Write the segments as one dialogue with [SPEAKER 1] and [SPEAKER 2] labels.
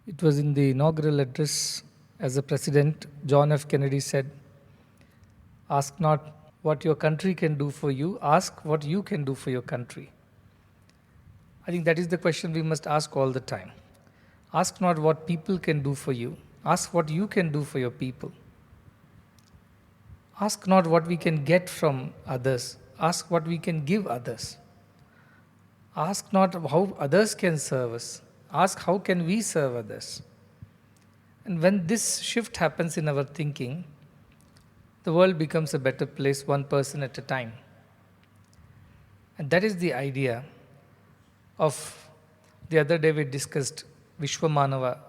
[SPEAKER 1] It was in the inaugural address as the President, John F. Kennedy said, "Ask not what your country can do for you, ask what you can do for your country." I think that is the question we must ask all the time. Ask not what people can do for you, ask what you can do for your people. Ask not what we can get from others, ask what we can give others. Ask not how others can serve us, ask how can we serve others. And when this shift happens in our thinking, the world becomes a better place one person at a time. And that is the idea of the other day we discussed Vishwamanava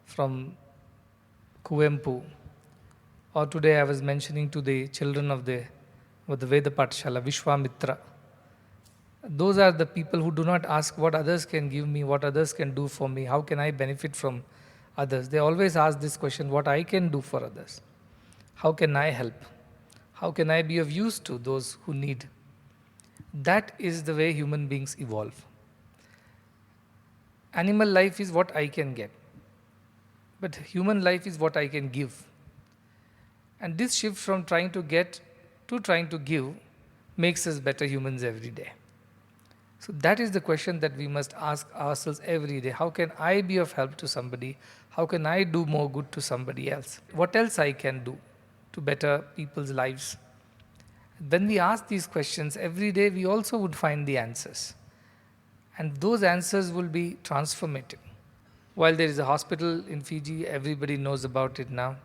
[SPEAKER 1] from Kuvempu, or today I was mentioning to the children of the Veda Pathshala, Vishwamitra. Those are the people who do not ask what others can give me, what others can do for me, how can I benefit from others. They always ask this question, what I can do for others. How can I help? How can I be of use to those who need? That is the way human beings evolve. Animal life is what I can get, but human life is what I can give. And this shift from trying to get to trying to give makes us better humans every day. So that is the question that we must ask ourselves every day. How can I be of help to somebody? How can I do more good to somebody else? What else I can do to better people's lives? When we ask these questions every day, we also would find the answers. And those answers will be transformative. While there is a hospital in Fiji, everybody knows about it now.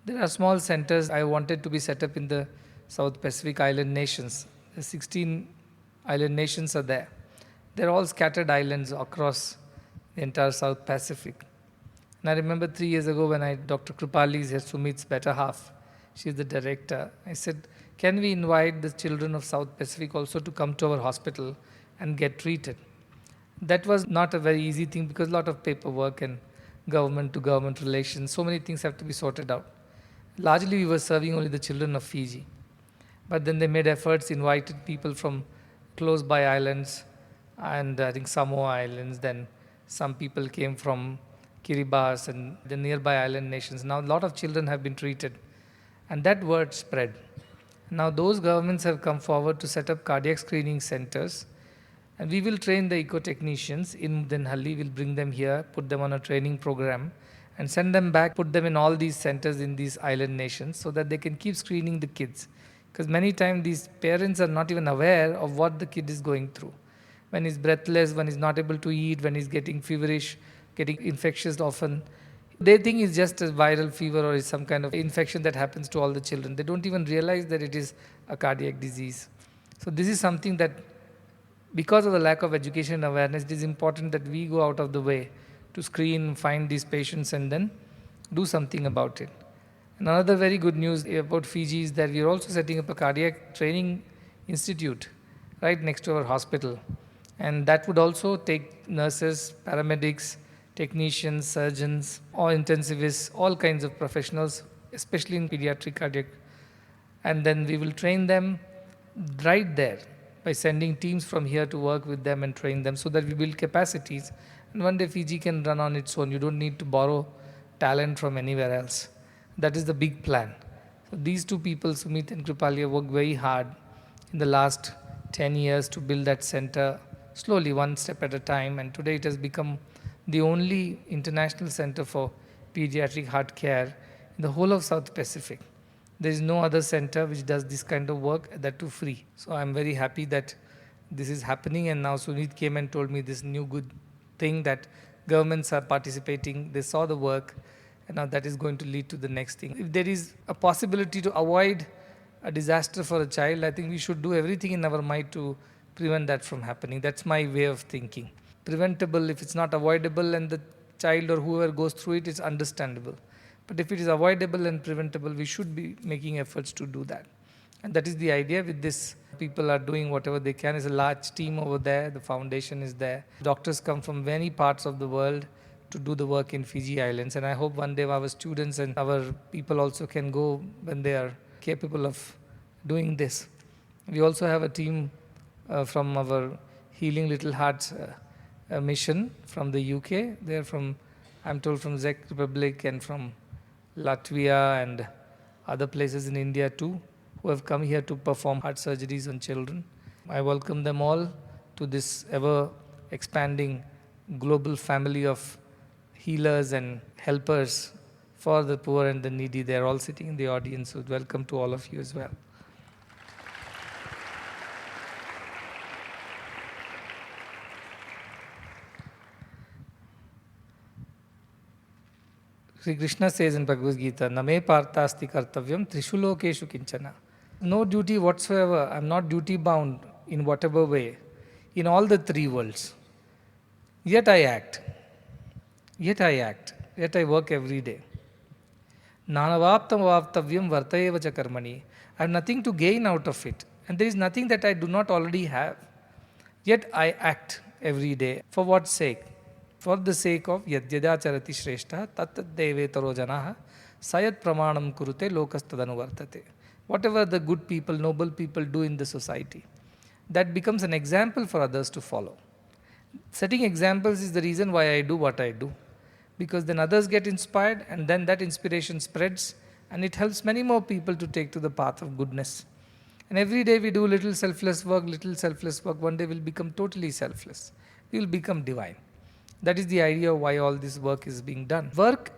[SPEAKER 1] There are small centers I wanted to be set up in the South Pacific island nations. The 16 island nations are there. They're all scattered islands across the entire South Pacific. And I remember 3 years ago when Dr. Kripali is here, Sumit's better half, she's the director. I said, can we invite the children of South Pacific also to come to our hospital and get treated? That was not a very easy thing because a lot of paperwork and government to government relations, so many things have to be sorted out. Largely we were serving only the children of Fiji. But then they made efforts, invited people from close by islands and I think Samoa Islands. Then some people came from Kiribati and the nearby island nations. Now a lot of children have been treated. And that word spread. Now those governments have come forward to set up cardiac screening centers. And we will train the eco-technicians in Denhalli. We'll bring them here, put them on a training program and send them back, put them in all these centers in these island nations so that they can keep screening the kids. Because many times these parents are not even aware of what the kid is going through. When he's breathless, when he's not able to eat, when he's getting feverish, getting infectious often, they think it's just a viral fever or it's some kind of infection that happens to all the children. They don't even realize that it is a cardiac disease. So this is something that because of the lack of education and awareness, it is important that we go out of the way to screen, find these patients and then do something about it. And another very good news about Fiji is that we are also setting up a cardiac training institute right next to our hospital. And that would also take nurses, paramedics, technicians, surgeons, or intensivists, all kinds of professionals, especially in pediatric cardiac. And then we will train them right there by sending teams from here to work with them and train them so that we build capacities. And one day Fiji can run on its own. You don't need to borrow talent from anywhere else. That is the big plan. So these two people, Sumit and Kripali, have worked very hard in the last 10 years to build that center slowly, one step at a time. And today it has become the only international center for pediatric heart care in the whole of South Pacific. There is no other center which does this kind of work, that too free. So I'm very happy that this is happening. And now Sunit came and told me this new good thing that governments are participating. They saw the work. And now that is going to lead to the next thing. If there is a possibility to avoid a disaster for a child, I think we should do everything in our might to prevent that from happening. That's my way of thinking. Preventable, if it's not avoidable and the child or whoever goes through it is understandable. But if it is avoidable and preventable, we should be making efforts to do that. And that is the idea with this. People are doing whatever they can. It's a large team over there. The foundation is there. Doctors come from many parts of the world to do the work in Fiji Islands. And I hope one day our students and our people also can go when they are capable of doing this. We also have a team from our Healing Little Hearts mission from the UK. They are from I'm told from Czech Republic and from Latvia and other places in India too, who have come here to perform heart surgeries on children. I welcome them all to this ever expanding global family of healers and helpers for the poor and the needy. They are all sitting in the audience, so welcome to all of you as well. Sri Krishna says in Bhagavad Gita, Name partasti kartavyam trishu lokeshu kinchana. No duty whatsoever, I am not duty bound in whatever way, in all the three worlds. Yet I act. Yet I work every day. Nanavaptam vaptavyam vartayeva cha karmani. I have nothing to gain out of it. And there is nothing that I do not already have. Yet I act every day. For what sake? For the sake of yadyadacharati shrestha tattat devetaro janaha sayat pramanam kurute lokastadanuvartate. Whatever the good people, noble people do in the society, that becomes an example for others to follow. Setting examples is the reason why I do what I do. Because then others get inspired, and then that inspiration spreads, and it helps many more people to take to the path of goodness. And every day we do little selfless work, one day we'll become totally selfless. We will become divine. That is the idea of why all this work is being done. Work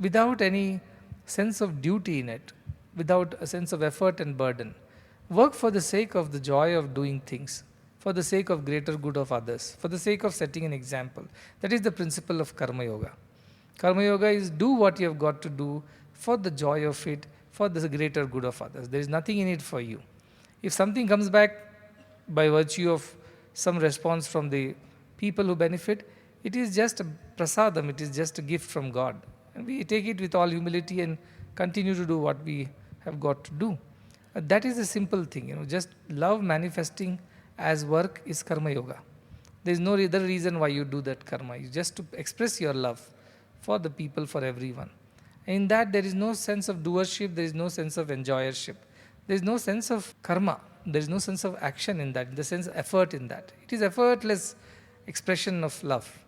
[SPEAKER 1] without any sense of duty in it, without a sense of effort and burden. Work for the sake of the joy of doing things, for the sake of greater good of others, for the sake of setting an example. That is the principle of Karma Yoga. Karma Yoga is do what you have got to do for the joy of it, for the greater good of others. There is nothing in it for you. If something comes back by virtue of some response from the people who benefit, it is just a prasadam, it is just a gift from God. And we take it with all humility and continue to do what we have got to do. That is a simple thing, just love manifesting as work is Karma Yoga. There is no other reason why you do that karma. You just to express your love for the people, for everyone. In that there is no sense of doership, there is no sense of enjoyership. There is no sense of karma, there is no sense of action in that, in the sense of effort in that. It is effortless expression of love.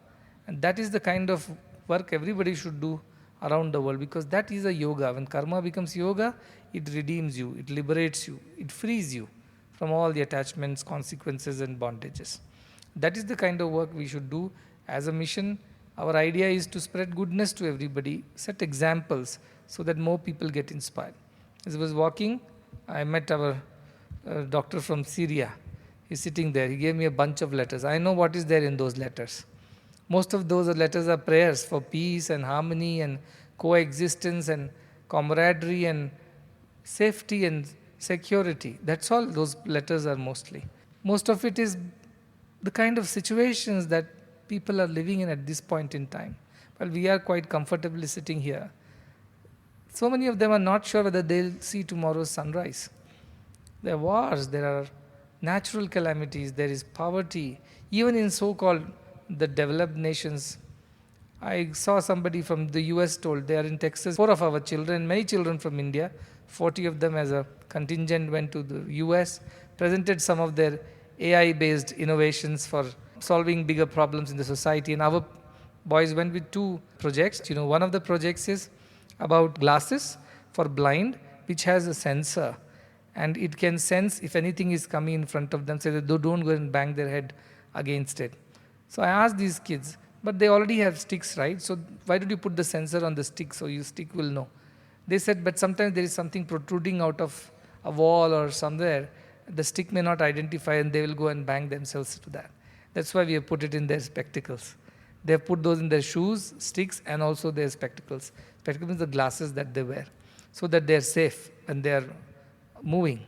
[SPEAKER 1] And that is the kind of work everybody should do around the world, because that is a yoga. When karma becomes yoga, it redeems you, it liberates you, it frees you from all the attachments, consequences and bondages. That is the kind of work we should do as a mission. Our idea is to spread goodness to everybody, set examples so that more people get inspired. As I was walking, I met our doctor from Syria. He's sitting there. He gave me a bunch of letters. I know what is there in those letters. Most of those letters are prayers for peace and harmony and coexistence and camaraderie and safety and security. That's all those letters are mostly. Most of it is the kind of situations that people are living in at this point in time. Well, we are quite comfortably sitting here. So many of them are not sure whether they'll see tomorrow's sunrise. There are wars, there are natural calamities, there is poverty. Even in so-called the developed nations, I saw somebody from the US told they are in Texas. 4 of our children, many children from India, 40 of them as a contingent went to the US, presented some of their AI-based innovations for solving bigger problems in the society. And our boys went with 2 projects. One of the projects is about glasses for blind, which has a sensor. And it can sense if anything is coming in front of them, so that they don't go and bang their head against it. So I asked these kids, but they already have sticks, right? So why did you put the sensor on the stick so your stick will know? They said, but sometimes there is something protruding out of a wall or somewhere. The stick may not identify and they will go and bang themselves to that. That's why we have put it in their spectacles. They have put those in their shoes, sticks, and also their spectacles. Spectacles are the glasses that they wear, so that they are safe when they are moving.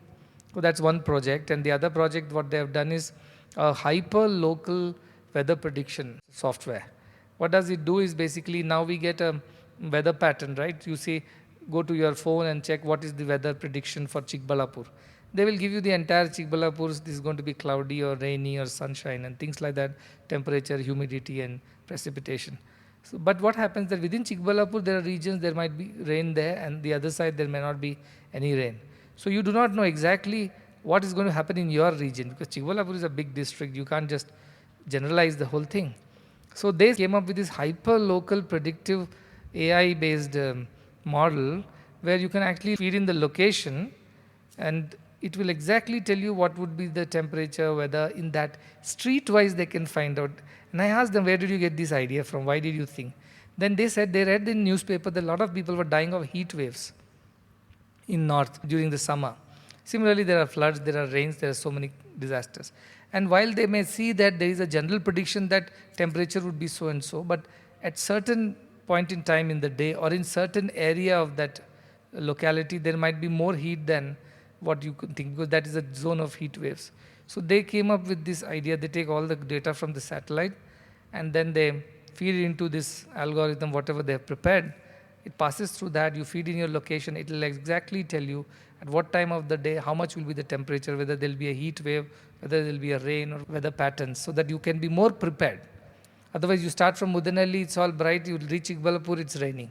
[SPEAKER 1] So that's one project. And the other project, what they have done is a hyper-local weather prediction software. What does it do is basically now we get a weather pattern, right? You say, go to your phone and check what is the weather prediction for Chikbalapur. They will give you the entire Chikbalapur, this is going to be cloudy or rainy or sunshine and things like that, temperature, humidity and precipitation. So, but what happens that within Chikbalapur there are regions there might be rain there, and the other side there may not be any rain. So you do not know exactly what is going to happen in your region, because Chikbalapur is a big district, you can't just generalize the whole thing. So they came up with this hyper-local predictive AI-based model where you can actually feed in the location and it will exactly tell you what would be the temperature, whether in that street-wise they can find out. And I asked them, where did you get this idea from? Why did you think? Then they said they read in newspaper that a lot of people were dying of heat waves in north during the summer. Similarly, there are floods, there are rains, there are so many disasters. And while they may see that there is a general prediction that temperature would be so and so, but at certain point in time in the day or in certain area of that locality, there might be more heat than what you could think, because that is a zone of heat waves. So they came up with this idea. They take all the data from the satellite and then they feed it into this algorithm, whatever they have prepared. It passes through that, you feed in your location, it will exactly tell you at what time of the day, how much will be the temperature, whether there will be a heat wave, whether there will be a rain or weather patterns, so that you can be more prepared. Otherwise, you start from Mudanalli, it's all bright, you reach Ikbalapur, it's raining.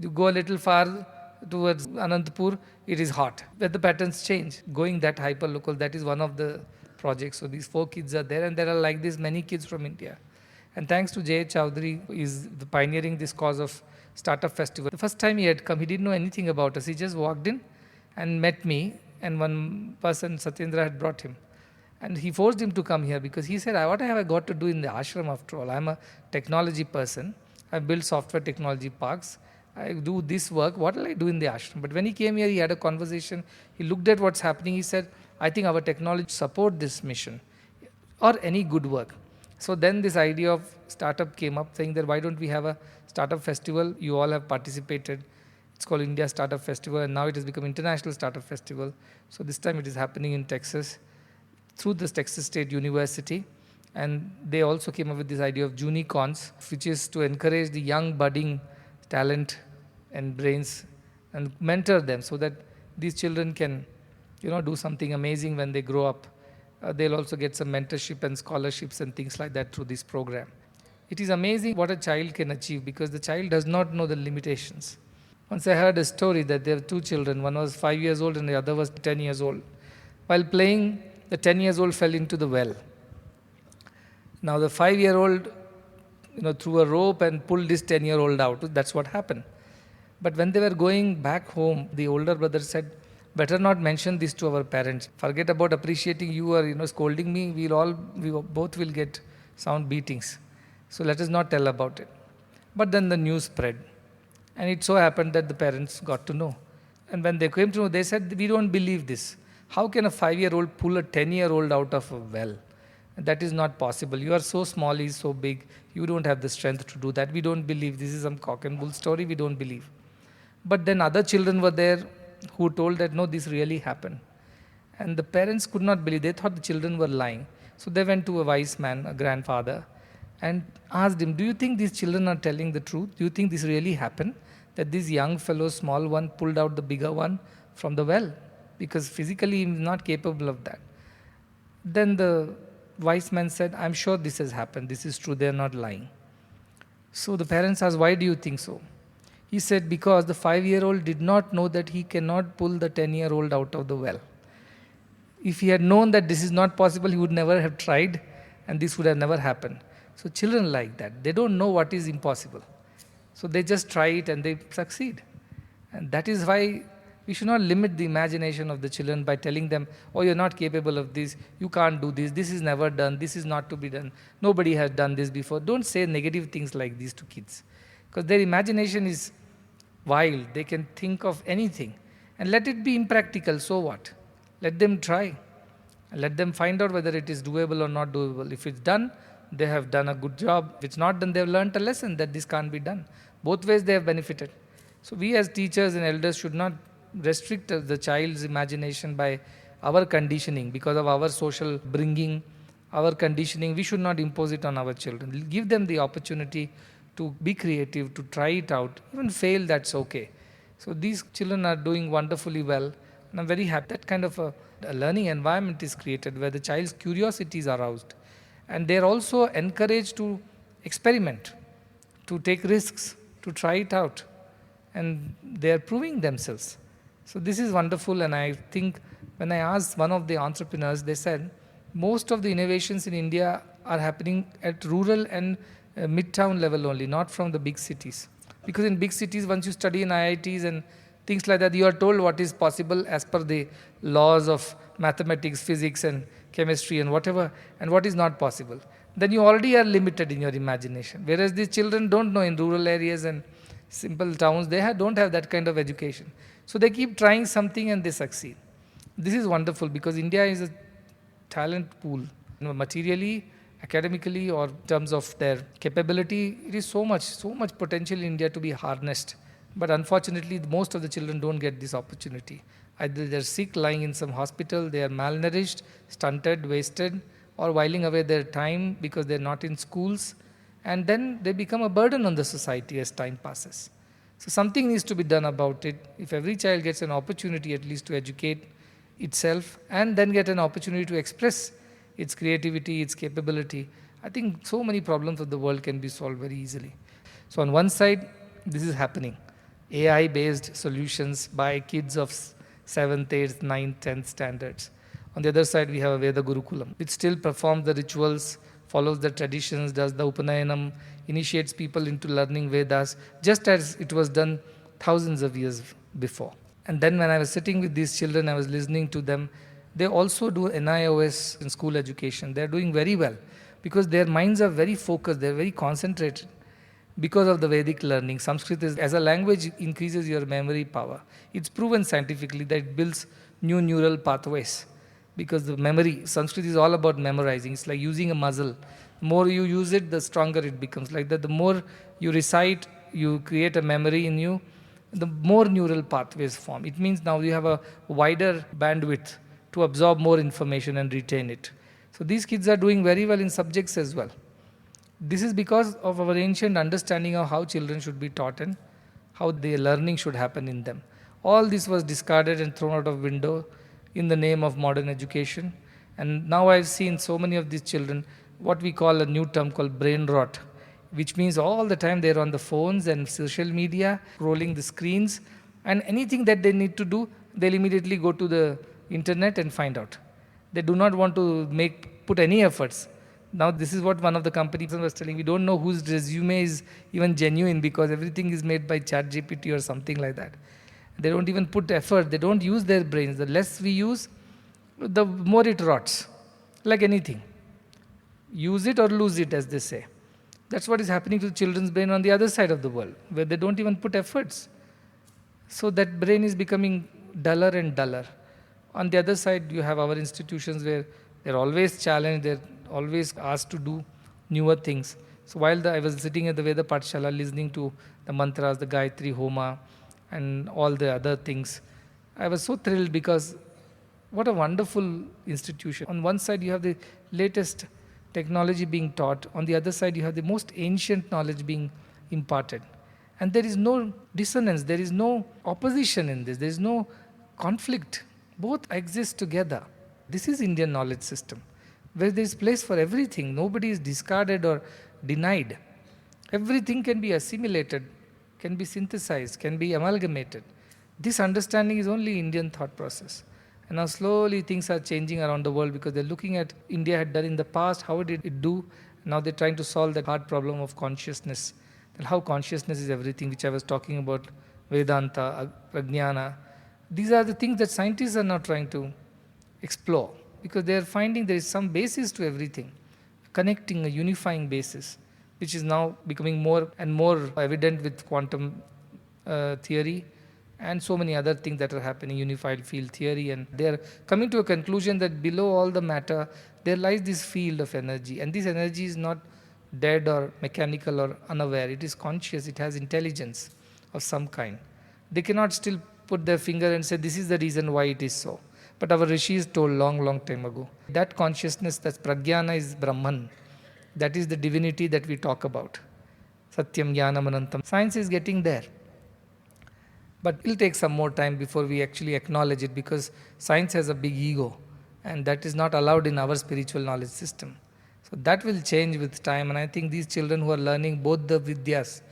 [SPEAKER 1] You go a little far towards Anantapur, it is hot. Weather patterns change. Going that hyper-local, that is one of the projects. So these 4 kids are there, and there are like this many kids from India. And thanks to Jay Chowdhury, who is pioneering this cause of Startup Festival. The first time he had come, he didn't know anything about us. He just walked in and met me, and one person, Satyendra, had brought him. And he forced him to come here because he said, what have I got to do in the ashram after all? I'm a technology person. I build software technology parks. I do this work. What will I do in the ashram? But when he came here, he had a conversation. He looked at what's happening. He said, I think our technology support this mission or any good work. So then this idea of startup came up, saying that why don't we have a startup festival? You all have participated. It's called India Startup Festival, and now it has become International Startup Festival. So this time it is happening in Texas through the Texas State University. And they also came up with this idea of Junicons, which is to encourage the young budding talent and brains and mentor them so that these children can, do something amazing when they grow up. They'll also get some mentorship and scholarships and things like that through this program. It is amazing what a child can achieve because the child does not know the limitations. Once I heard a story that there were 2 children, one was 5 years old and the other was 10 years old. While playing, the 10 years old fell into the well. Now the 5-year-old, threw a rope and pulled this 10-year-old out. That's what happened. But when they were going back home, the older brother said, better not mention this to our parents. Forget about appreciating you or scolding me. We both will get sound beatings. So let us not tell about it. But then the news spread. And it so happened that the parents got to know. And when they came to know, they said, we don't believe this. How can a 5-year-old pull a 10-year-old out of a well? That is not possible. You are so small, he is so big. You don't have the strength to do that. We don't believe. This is some cock and bull story. We don't believe. But then other children were there who told that, no, this really happened. And the parents could not believe. They thought the children were lying. So they went to a wise man, a grandfather, and asked him, do you think these children are telling the truth? Do you think this really happened? That this young fellow, small one, pulled out the bigger one from the well? Because physically he is not capable of that. Then the wise man said, I'm sure this has happened. This is true. They are not lying. So the parents asked, why do you think so? He said, because the 5-year-old did not know that he cannot pull the 10-year-old out of the well. If he had known that this is not possible, he would never have tried and this would have never happened. So children like that, they don't know what is impossible. So they just try it and they succeed. And that is why we should not limit the imagination of the children by telling them, oh, you're not capable of this, you can't do this is never done, this is not to be done, nobody has done this before. Don't say negative things like these to kids. Because their imagination is wild, they can think of anything. And let it be impractical, so what? Let them try. Let them find out whether it is doable or not doable. If it's done, they have done a good job. If it's not done, they have learned a lesson that this can't be done. Both ways they have benefited. So we as teachers and elders should not restrict the child's imagination by our conditioning because of our social bringing, our conditioning. We should not impose it on our children. Give them the opportunity to be creative, to try it out. Even fail, that's okay. So these children are doing wonderfully well. And I'm very happy that kind of a learning environment is created where the child's curiosity is aroused. And they're also encouraged to experiment, to take risks, to try it out. And they're proving themselves. So this is wonderful, and I think when I asked one of the entrepreneurs, they said most of the innovations in India are happening at rural and midtown level only, not from the big cities. Because in big cities, once you study in IITs and things like that, you are told what is possible as per the laws of mathematics, physics, and chemistry, and whatever, and what is not possible. Then you already are limited in your imagination. Whereas these children don't know in rural areas and simple towns, they don't have that kind of education. So they keep trying something and they succeed. This is wonderful because India is a talent pool. Materially, academically, or in terms of their capability, it is so much potential in India to be harnessed. But unfortunately, most of the children don't get this opportunity. Either they're sick, lying in some hospital, they are malnourished, stunted, wasted, or whiling away their time because they're not in schools. And then they become a burden on the society as time passes. So something needs to be done about it. If every child gets an opportunity at least to educate itself and then get an opportunity to express its creativity, its capability, I think so many problems of the world can be solved very easily. So on one side, this is happening. AI-based solutions by kids of 7th, 8th, 9th, 10th standards. On the other side, we have a Veda Gurukulam, which still performs the rituals, follows the traditions, does the Upanayanam, initiates people into learning Vedas, just as it was done thousands of years before. And then when I was sitting with these children, I was listening to them. They also do NIOS in school education. They're doing very well because their minds are very focused, they're very concentrated because of the Vedic learning. Sanskrit is, as a language, increases your memory power. It's proven scientifically that it builds new neural pathways because the memory, Sanskrit is all about memorizing. It's like using a muscle. The more you use it, the stronger it becomes. Like that, the more you recite, you create a memory in you, the more neural pathways form. It means now you have a wider bandwidth to absorb more information and retain it. So these kids are doing very well in subjects as well. This is because of our ancient understanding of how children should be taught and how their learning should happen in them. All this was discarded and thrown out of window in the name of modern education. And now I've seen so many of these children, what we call a new term called brain rot, which means all the time they're on the phones and social media, rolling the screens, and anything that they need to do, they'll immediately go to the internet and find out. They do not want to put any efforts. Now this is what one of the companies was telling. We don't know whose resume is even genuine because everything is made by ChatGPT or something like that. They don't even put effort. They don't use their brains. The less we use, the more it rots. Like anything. Use it or lose it, as they say. That's what is happening to the children's brain on the other side of the world, where they don't even put efforts. So that brain is becoming duller and duller. On the other side, you have our institutions where they're always challenged, they're always asked to do newer things. So while I was sitting at the Veda Pathshala listening to the mantras, the Gayatri Homa, and all the other things, I was so thrilled because what a wonderful institution. On one side, you have the latest technology being taught. On the other side, you have the most ancient knowledge being imparted. And there is no dissonance, there is no opposition in this, there is no conflict. Both exist together. This is Indian knowledge system, where there is place for everything. Nobody is discarded or denied. Everything can be assimilated, can be synthesized, can be amalgamated. This understanding is only Indian thought process. And now slowly things are changing around the world because they're looking at India had done in the past, how did it do? Now they're trying to solve that hard problem of consciousness. And how consciousness is everything, which I was talking about, Vedanta, Prajnana. These are the things that scientists are now trying to explore because they are finding there is some basis to everything, connecting a unifying basis, which is now becoming more and more evident with quantum theory and so many other things that are happening, unified field theory, and they are coming to a conclusion that below all the matter, there lies this field of energy, and this energy is not dead or mechanical or unaware. It is conscious, it has intelligence of some kind. They cannot still put their finger and say, this is the reason why it is so. But our rishis told long time ago. That consciousness, that pragyana is Brahman. That is the divinity that we talk about. Satyam Jnanam Anantam. Science is getting there. But it will take some more time before we actually acknowledge it because science has a big ego and that is not allowed in our spiritual knowledge system. So that will change with time, and I think these children who are learning both the vidyas,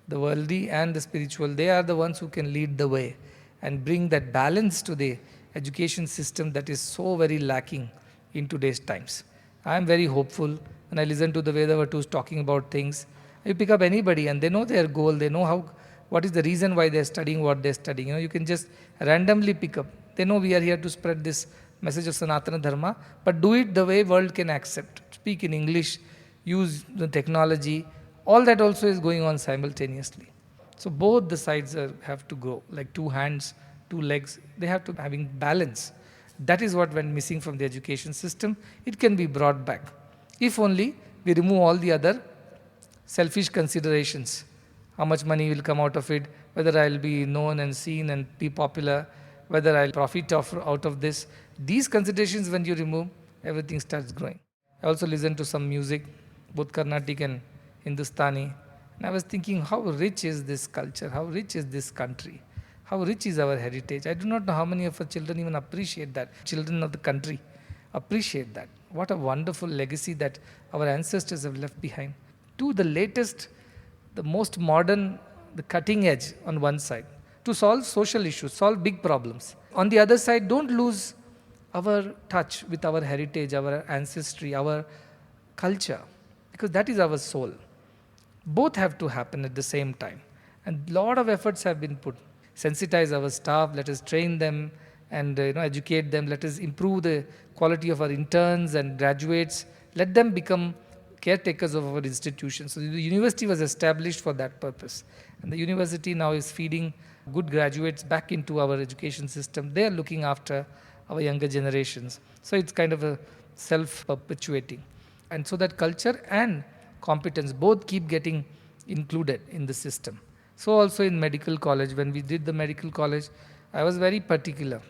[SPEAKER 1] the worldly and the spiritual, they are the ones who can lead the way and bring that balance to the education system that is so very lacking in today's times. I am very hopeful when I listen to the Vedavatus talking about things. You pick up anybody and they know their goal, they know what is the reason why they're studying what they're studying. You can just randomly pick up. They know we are here to spread this message of Sanatana Dharma, but do it the way world can accept. Speak in English, use the technology. All that also is going on simultaneously. So both the sides have to go, like two hands, two legs. They have to having balance. That is what went missing from the education system. It can be brought back. If only we remove all the other selfish considerations. How much money will come out of it, whether I'll be known and seen and be popular, whether I'll profit out of this. These considerations, when you remove, everything starts growing. I also listen to some music, both Carnatic and Hindustani. And I was thinking, how rich is this culture? How rich is this country? How rich is our heritage? I do not know how many of our children even appreciate that. Children of the country appreciate that. What a wonderful legacy that our ancestors have left behind. To the latest, the most modern, the cutting edge on one side, to solve social issues, solve big problems. On the other side, don't lose our touch with our heritage, our ancestry, our culture, because that is our soul. Both have to happen at the same time. And a lot of efforts have been put. Sensitize our staff, let us train them and educate them, let us improve the quality of our interns and graduates, let them become caretakers of our institutions. So the university was established for that purpose. And the university now is feeding good graduates back into our education system. They are looking after our younger generations. So it's kind of a self-perpetuating. And so that culture and competence both keep getting included in the system. So also in medical college, when we did the medical college, I was very particular.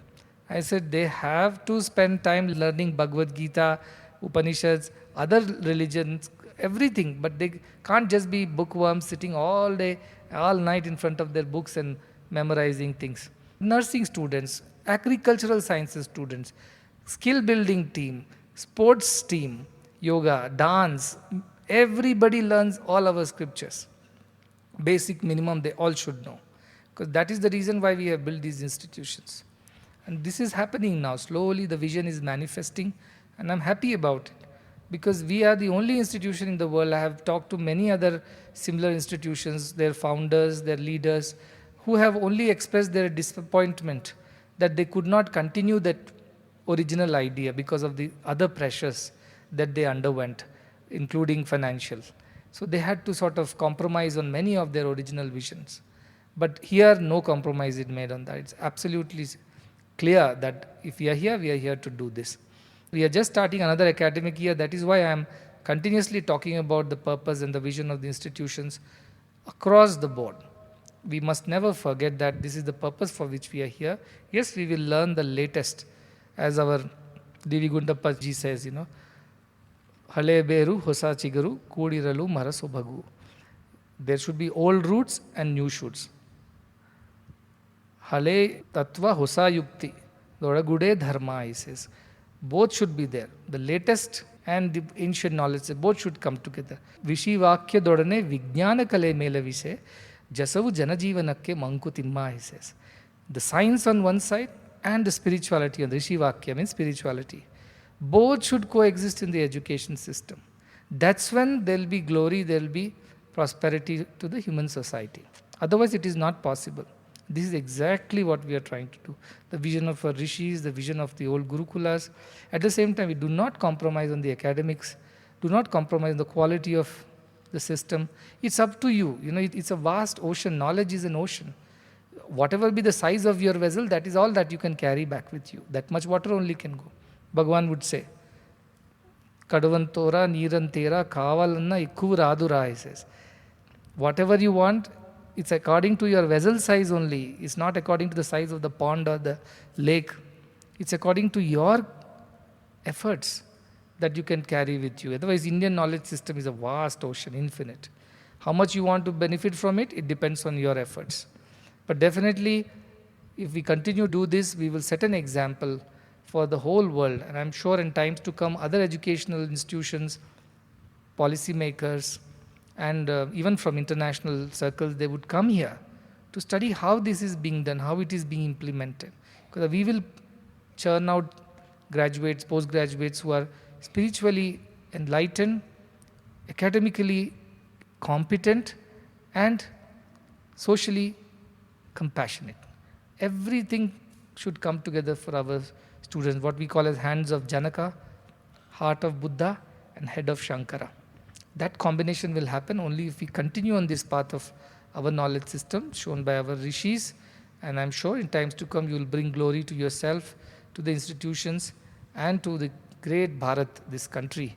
[SPEAKER 1] I said they have to spend time learning Bhagavad Gita, Upanishads, other religions, everything, but they can't just be bookworms sitting all day, all night in front of their books and memorizing things. Nursing students, agricultural sciences students, skill building team, sports team, yoga, dance, everybody learns all our scriptures. Basic minimum they all should know, because that is the reason why we have built these institutions. And this is happening now. Slowly the vision is manifesting, and I'm happy about it, because we are the only institution in the world. I have talked to many other similar institutions, their founders, their leaders, who have only expressed their disappointment that they could not continue that original idea because of the other pressures that they underwent, including financial. So they had to sort of compromise on many of their original visions. But here, no compromise is made on that. It's absolutely clear that if we are here to do this. We are just starting another academic year. That is why I am continuously talking about the purpose and the vision of the institutions across the board. We must never forget that this is the purpose for which we are here. Yes, we will learn the latest, as our Divi Gundappa ji says, Hale Beru, Hosa Chigaru, Kodiralu, Marasobhagu. There should be old roots and new shoots. Hale Tattva Hosa Yukti, Doragude Dharma, he says. Both should be there. The latest and the ancient knowledge, both should come together. Vishi Vakya Dodane Vijnana Kale Mela Vise, Jasavu Janajeevanakke Mankutimma, he says. The science on one side and the spirituality on the Rishi Vakya means spirituality. Both should coexist in the education system. That's when there will be glory, there will be prosperity to the human society. Otherwise, it is not possible. This is exactly what we are trying to do. The vision of our rishis, the vision of the old Gurukulas. At the same time, we do not compromise on the academics, do not compromise on the quality of the system. It's up to you. It's a vast ocean. Knowledge is an ocean. Whatever be the size of your vessel, that is all that you can carry back with you. That much water only can go. Bhagavan would say, Kadavantora, Nirantera, Kavalanna, Ikku Radura, he says. Whatever you want, it's according to your vessel size only. It's not according to the size of the pond or the lake. It's according to your efforts that you can carry with you. Otherwise, Indian knowledge system is a vast ocean, infinite. How much you want to benefit from it, it depends on your efforts. But definitely, if we continue to do this, we will set an example for the whole world. And I'm sure in times to come, other educational institutions, policymakers, and even from international circles, they would come here to study how this is being done, how it is being implemented. Because we will churn out graduates, postgraduates who are spiritually enlightened, academically competent, and socially compassionate. Everything should come together for our students, what we call as hands of Janaka, heart of Buddha, and head of Shankara. That combination will happen only if we continue on this path of our knowledge system shown by our rishis, and I'm sure in times to come you will bring glory to yourself, to the institutions, and to the great Bharat, this country,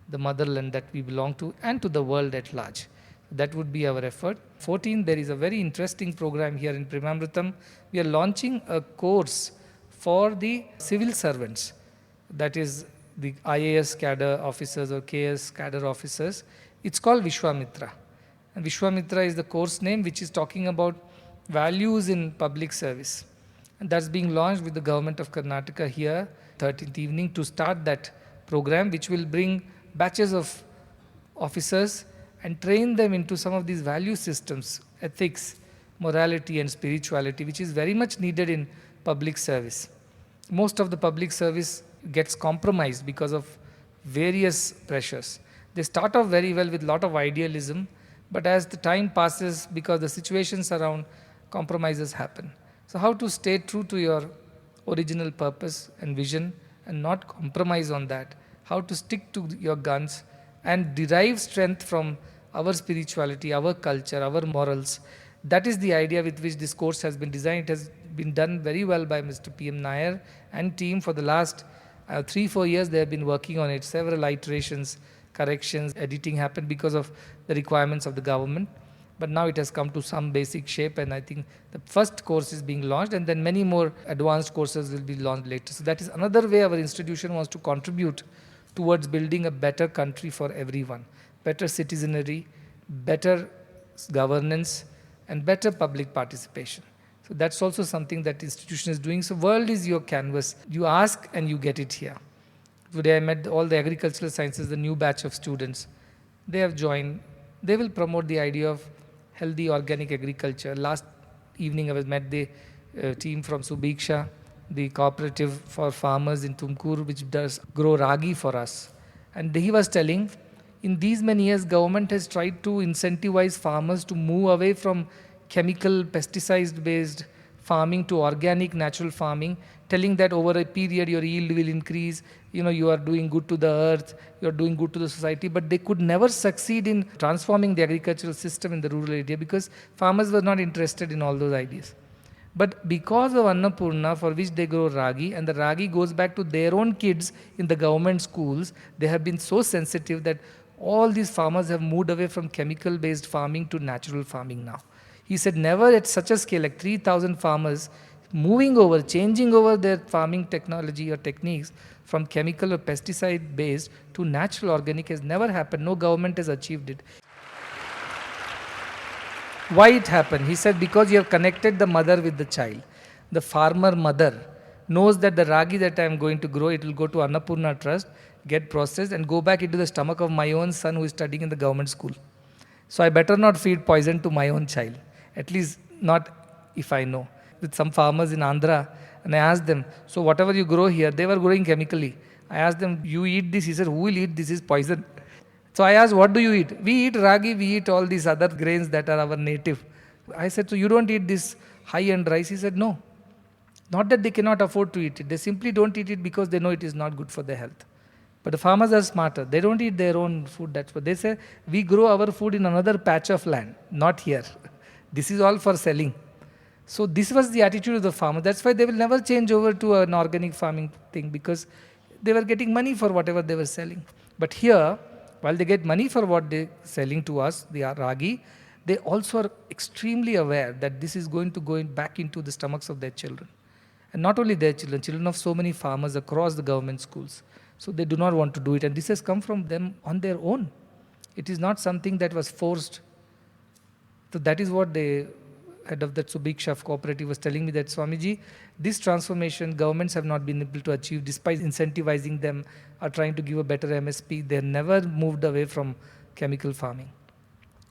[SPEAKER 1] the motherland that we belong to, and to the world at large. That would be our effort. 14, there is a very interesting program here in Premamritam. We are launching a course for the civil servants, that is the IAS cadre officers or KS cadre officers. It's called Vishwamitra. And Vishwamitra is the course name which is talking about values in public service. And that's being launched with the government of Karnataka here, 13th evening, to start that program, which will bring batches of officers and train them into some of these value systems, ethics, morality and spirituality, which is very much needed in public service. Most of the public service gets compromised because of various pressures. They start off very well with a lot of idealism, but as the time passes, because the situations around, compromises happen. So how to stay true to your original purpose and vision and not compromise on that? How to stick to your guns and derive strength from our spirituality, our culture, our morals. That is the idea with which this course has been designed. It has been done very well by Mr. P.M. Nair and team for the last 3-4 years. They have been working on it. Several iterations, corrections, editing happened because of the requirements of the government. But now it has come to some basic shape, and I think the first course is being launched, and then many more advanced courses will be launched later. So that is another way our institution wants to contribute towards building a better country for everyone, better citizenry, better governance, and better public participation. So that's also something that institution is doing. So world is your canvas. You ask and you get it here. Today I met all the agricultural sciences, the new batch of students. They have joined. They will promote the idea of healthy organic agriculture. Last evening I met the team from Subiksha, the cooperative for farmers in Tumkur, which does grow ragi for us. And he was telling, in these many years, government has tried to incentivize farmers to move away from chemical, pesticide-based farming to organic, natural farming, telling that over a period your yield will increase, you are doing good to the earth, you are doing good to the society, but they could never succeed in transforming the agricultural system in the rural area because farmers were not interested in all those ideas. But because of Annapurna, for which they grow ragi, and the ragi goes back to their own kids in the government schools, they have been so sensitive that all these farmers have moved away from chemical-based farming to natural farming now. He said never at such a scale, like 3,000 farmers moving over, changing over their farming technology or techniques from chemical or pesticide-based to natural organic has never happened. No government has achieved it. Why it happened? He said because you have connected the mother with the child. The farmer mother knows that the ragi that I am going to grow, it will go to Annapurna Trust, get processed and go back into the stomach of my own son who is studying in the government school. So I better not feed poison to my own child. At least not if I know. With some farmers in Andhra, and I asked them, so whatever you grow here, they were growing chemically. I asked them, you eat this? He said, who will eat this? Is poison. So I asked, what do you eat? We eat ragi, we eat all these other grains that are our native. I said, so you don't eat this high-end rice? He said, no. Not that they cannot afford to eat it. They simply don't eat it because they know it is not good for their health. But the farmers are smarter. They don't eat their own food. That's what they say. We grow our food in another patch of land, not here. This is all for selling. So this was the attitude of the farmer. That's why they will never change over to an organic farming thing because they were getting money for whatever they were selling. But here, while they get money for what they're selling to us, the ragi, they also are extremely aware that this is going to go back into the stomachs of their children. And not only their children, children of so many farmers across the government schools. So they do not want to do it. And this has come from them on their own. It is not something that was forced. So that is what the head of that Subiksha cooperative was telling me, that Swamiji, this transformation governments have not been able to achieve despite incentivizing them or trying to give a better MSP. They have never moved away from chemical farming.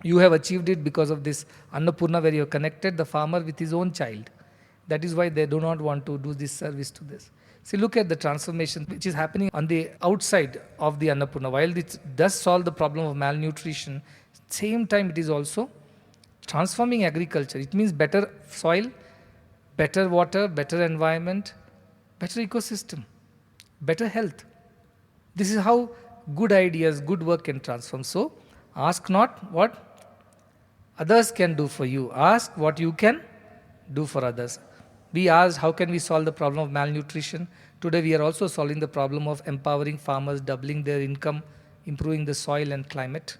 [SPEAKER 1] You have achieved it because of this Annapurna, where you have connected the farmer with his own child. That is why they do not want to do this service to this. See, look at the transformation which is happening on the outside of the Annapurna. While it does solve the problem of malnutrition, Same time, it is also transforming agriculture. It means better soil, better water, better environment, better ecosystem, better health. This is how good ideas, good work can transform. So, ask not what others can do for you. Ask what you can do for others. We asked how can we solve the problem of malnutrition. Today we are also solving the problem of empowering farmers, doubling their income, improving the soil and climate.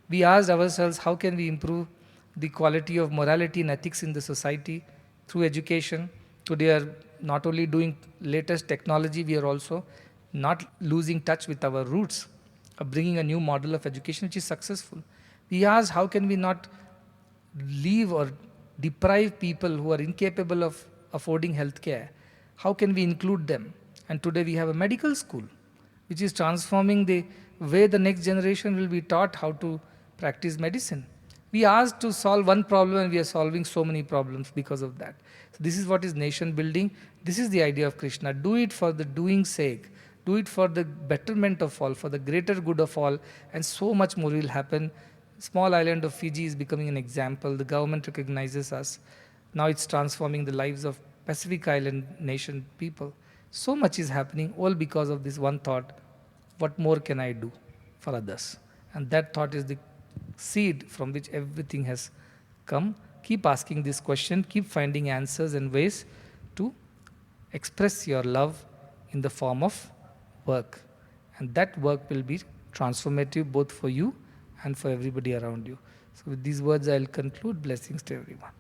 [SPEAKER 1] We asked ourselves how can we improve the quality of morality and ethics in the society through education. Today we are not only doing latest technology, we are also not losing touch with our roots, of bringing a new model of education which is successful. We asked how can we not leave or deprive people who are incapable of affording healthcare. How can we include them? And today we have a medical school which is transforming the way the next generation will be taught how to practice medicine. We asked to solve one problem and we are solving so many problems because of that. So this is what is nation building. This is the idea of Krishna. Do it for the doing sake. Do it for the betterment of all, for the greater good of all, and so much more will happen. Small island of Fiji is becoming an example. The government recognizes us. Now it's transforming the lives of Pacific Island nation people. So much is happening, all because of this one thought: what more can I do for others? And that thought is the seed from which everything has come. Keep asking this question, keep finding answers and ways to express your love in the form of work. And that work will be transformative both for you and for everybody around you. So with these words, I'll conclude. Blessings to everyone.